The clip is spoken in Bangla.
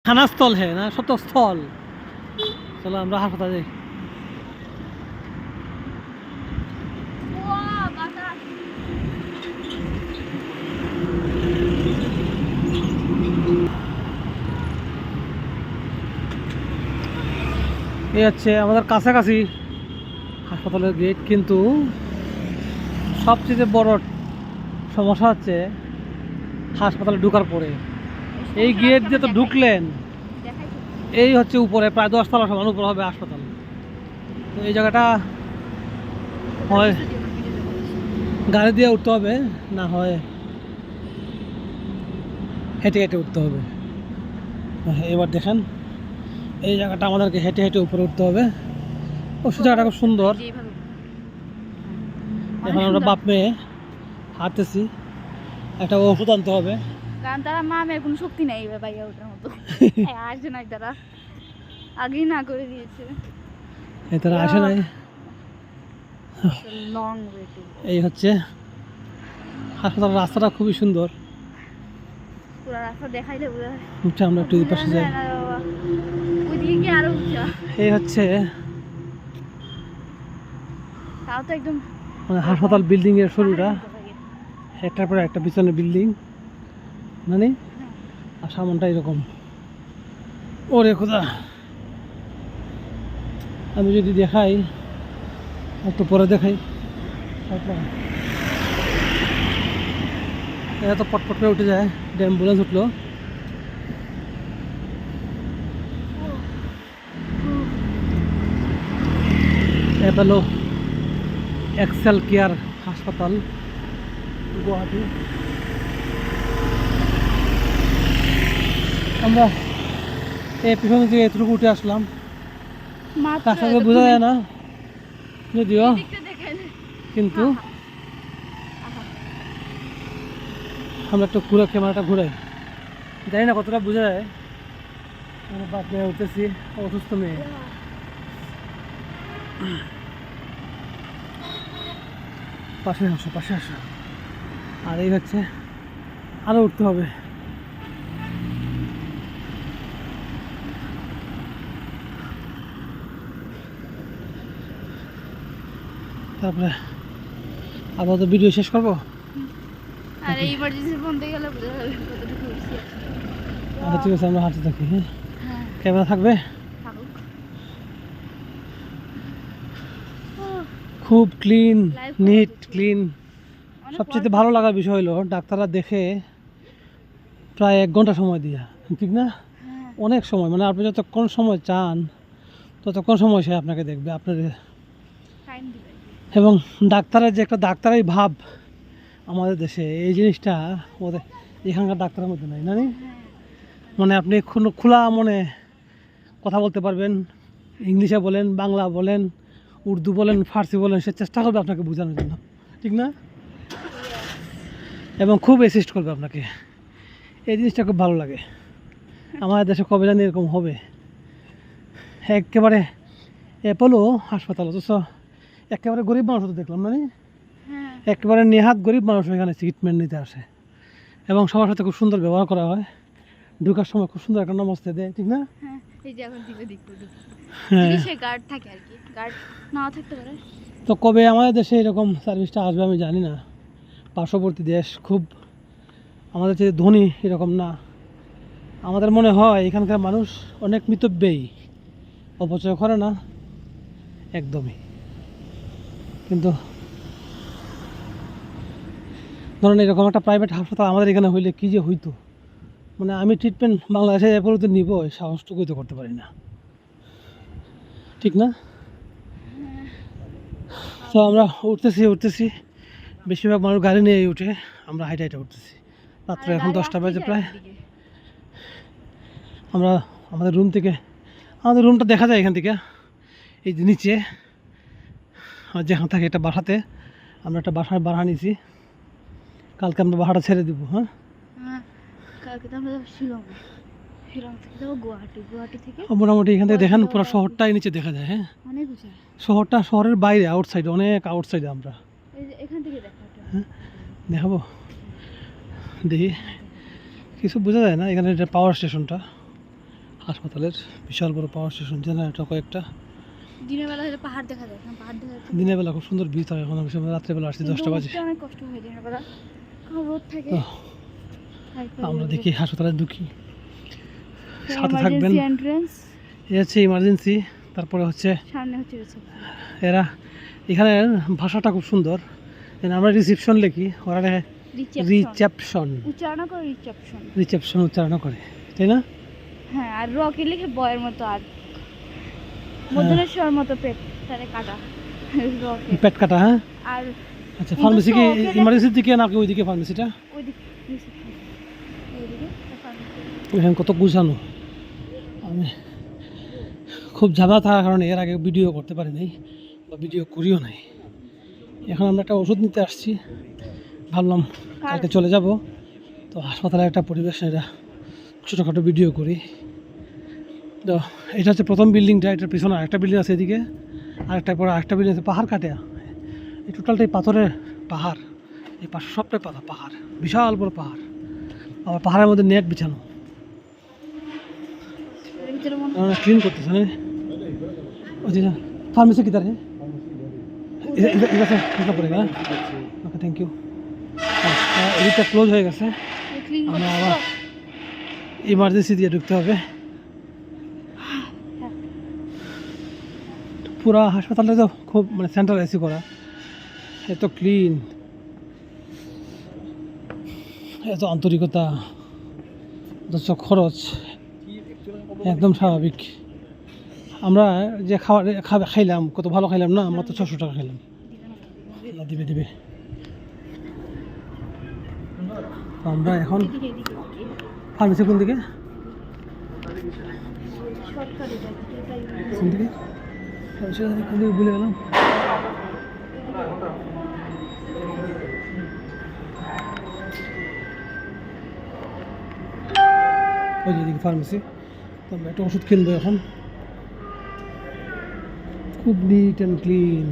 खाना स्थल है ना सत्य स्थल। चलो আমরা হাসপাতাল যাই। এই হচ্ছে আমাদের কাছাকাছি হাসপাতালের গেট, কিন্তু সবচেয়ে বড় সমস্যা হচ্ছে হাসপাতালে ঢোকার পরে এই গেট দিয়ে তো ঢুকলেন, এই হচ্ছে উপরে প্রায় 10 তলা সমান উপরে হবে হাসপাতাল। তো এই জায়গাটা হয় গাড়ি দিয়ে উঠতে হবে, না হয় হেঁটে হেঁটে উঠতে হবে। এবার দেখেন এই জায়গাটা আমাদেরকে হেঁটে হেঁটে উপরে উঠতে হবে। অবশ্য জায়গাটা খুব সুন্দর। এখন আমরা বাপ মেয়ে হাঁটতেছি, একটা ওষুধ আনতে হবে কারণ তারা মা মেয়ের কোনো শক্তি নেই ভাইয়া ওটার মতো আসে নাই, তারা আগেই না করে দিয়েছে। তারা আসে নাই। Long waiting. এই হচ্ছে হাসপাতালের রাস্তাটা খুবই সুন্দর। পুরো রাস্তা দেখাইলে উঠে আমরা একটু পাশে যাই। ওইদিকে কি আরো উঁচা। এই হচ্ছে তাও তো একদম মানে হাসপাতাল বিল্ডিং এর শুরুটা, একটার পর একটা পিছনে বিল্ডিং, মানে আর সামনটা এরকম। ওরে খোদা, আমি যদি দেখাই একটু পরে দেখাই। এত পটপট করে উঠে যায়, অ্যাম্বুলেন্স উঠলো। অ্যাপোলো এক্সেল কেয়ার হাসপাতাল গুয়াহাটি। আমরা এই পিছনে থেকে এতটুকু উঠে আসলাম, কাছে বোঝা যায় না যদিও, কিন্তু আমরা একটু ঘুরে ক্যামেরাটা ঘুরাই, জানি না কতটা বোঝা যায়। বাপ মেয়ে উঠতেছি, অসুস্থ মেয়ে। পাশে আসো পাশে আসো। আর এই হচ্ছে আরো উঠতে হবে। তারপরে আপাতত ভিডিও শেষ করবো। আর এই ইমার্জেন্সি ফোন দিয়ে গেলে বোঝা যাবে কতটুকু উঠছি। আচ্ছা ঠিক আছে, আমরা হাঁটতে থাকি। হ্যাঁ, ক্যামেরা থাকবে। খুব ক্লিন, নিট ক্লিন। সবচেয়ে ভালো লাগার বিষয় হলো ডাক্তাররা দেখে প্রায় 1 ঘন্টা সময় দিয়া, ঠিক না? অনেক সময়, মানে আপনি যতক্ষণ সময় চান ততক্ষণ সময় সে আপনাকে দেখবে, আপনার। এবং ডাক্তারের যে একটা ডাক্তারের ভাব আমাদের দেশে, এই জিনিসটা ওদের এখানকার ডাক্তারের মধ্যে নাই, না? মানে আপনি খোলা মনে কথা বলতে পারবেন, ইংলিশে বলেন, বাংলা বলেন, উর্দু বলেন, ফার্সি বলেন, সে চেষ্টা করবে আপনাকে বোঝানোর জন্য, ঠিক না? এবং খুব অ্যাসিস্ট করবে আপনাকে। এই জিনিসটা খুব ভালো লাগে। আমাদের দেশে কবে জানি এরকম হবে। একেবারে অ্যাপোলো হাসপাতাল, অথচ একেবারে গরিব মানুষ তো দেখলাম, মানে একেবারে নেহাত গরিব মানুষ এখানে ট্রিটমেন্ট নিতে আসে, এবং সবার সাথে খুব সুন্দর ব্যবহার করা হয়। ঢোকার সময় খুব সুন্দর একটা নমস্তে দেয়, ঠিক না? তো কবে আমাদের দেশে এরকম সার্ভিসটা আসবে আমি জানি না। পার্শ্ববর্তী দেশ খুব আমাদের যে ধনী এরকম না। আমাদের মনে হয় এখানকার মানুষ অনেক মিতব্যয়ী, অপচয় করে না একদমই। কিন্তু ধরুন এরকম একটা প্রাইভেট হাসপাতাল আমাদের এখানে হইলে কী যে হইতো, মানে আমি ট্রিটমেন্ট বাংলাদেশে এরপরে নিব সাহসটুকুই তো করতে পারি না, ঠিক না? তো আমরা উঠতেছি, বেশিরভাগ মানুষ গাড়ি নিয়ে উঠে, আমরা হাইটে হাইটে উঠতেছি। রাত্রে এখন 10টা বাজে প্রায়। আমরা আমাদের রুমটা দেখা যায় এখান থেকে, এই যে নিচে যেখান থাকে একটা বাসাতে, আমরা একটা বাসায় ভাড়া নিয়েছি। কালকে আমরা ভাড়াটা ছেড়ে দিব। হ্যাঁ, মোটামুটি এখান থেকে দেখেন পুরো শহরটাই নিচে দেখা যায়। হ্যাঁ, শহরটা, শহরের বাইরে আউটসাইডে, অনেক আউটসাইডে আমরা। হ্যাঁ, দেখাবো, দেখি কিছু বোঝা যায় না। এখানে পাওয়ার স্টেশনটা, হাসপাতালের বিশাল বড় পাওয়ার স্টেশন, জেনারেটর কয়েকটা। দিনের বেলা হলে পাহাড় দেখা যায়, এখন পাহাড় দেখা যাচ্ছে। দিনের বেলা খুব সুন্দর ভিউ থাকে, এখন আমি রাত্রেবেলা আসছি 10টা বাজে। উঠতে অনেক কষ্ট হয় দিনের বেলা, কারণ রোদ থাকে। তো আমরা দেখি হাসপাতালে ঢুকি, সাথে থাকবেন। এন্ট্রান্স এ হচ্ছে ইমার্জেন্সি, তারপরে হচ্ছে সামনে হচ্ছে রিসেপশন। এরা এখানে ভাষাটা খুব সুন্দর। আমরা রিসেপশন লিখি, ওরা লেখে রিসেপশন। উচ্চারণ করে রিসেপশন, রিসেপশন উচ্চারণ করে, তাই না? হ্যাঁ, আর রকি লিখে বয়ের মতো, আর মদনেশ্বর মতো পেট তারে কাটা রকি পেট কাটা। হ্যাঁ, আর আচ্ছা। ফার্মেসি কি ইমার্জেন্সির দিকে নাকি ওইদিকে ফার্মেসিটা? ওইদিকে রিসেপশন, ওইদিকে ফার্মেসি। এখানে কত গুছানো। আমি খুব ঝামেলা থাকার কারণে এর আগে ভিডিও করতে পারি নাই, বা ভিডিও করিও নাই। এখন আমরা একটা ওষুধ নিতে আসছি, ভাবলাম কালকে চলে যাব। তো হাসপাতালে একটা পরিবেশ, এটা ছোটোখাটো ভিডিও করি। তো এটা হচ্ছে প্রথম বিল্ডিংটা, এটার পিছনে আরেকটা বিল্ডিং আছে এদিকে, আরেকটা পরে আরেকটা বিল্ডিং আছে। পাহাড় কাটে, এই টোটালটাই পাথরের পাহাড়, এই পাশে সবটাই পাহাড়, বিশাল বড় পাহাড়। আবার পাহাড়ের মধ্যে নেট বিছানো, ক্লিন করতেছে না? ওই যে ফার্মেসি কিধার है इधर से निकल पड़ेगा। Okay, thank you. এদিকটা ক্লোজ হয়ে গেছে, আমরা আবার ইমার্জেন্সি দিয়ে ঢুকতে হবে। পুরা হাসপাতালটা তো খুব মানে সেন্ট্রাল এসি করা, এত ক্লিন, এত আন্তরিকতা, অথচ খরচ একদম স্বাভাবিক। আমরা যে খাইলাম, কত ভালো খাইলাম না? আমরা তো 600 টাকা খাইলাম। দিবে দিবে। আমরা এখন ফার্মেসি কোন দিকে? কোন দিকে ফার্মেসি কোন দিকে ভুলে গেলাম। ওই যে ফার্মেসি। তো আমরা একটা ওষুধ কিনবো এখন। খুব নিট অ্যান্ড ক্লিন।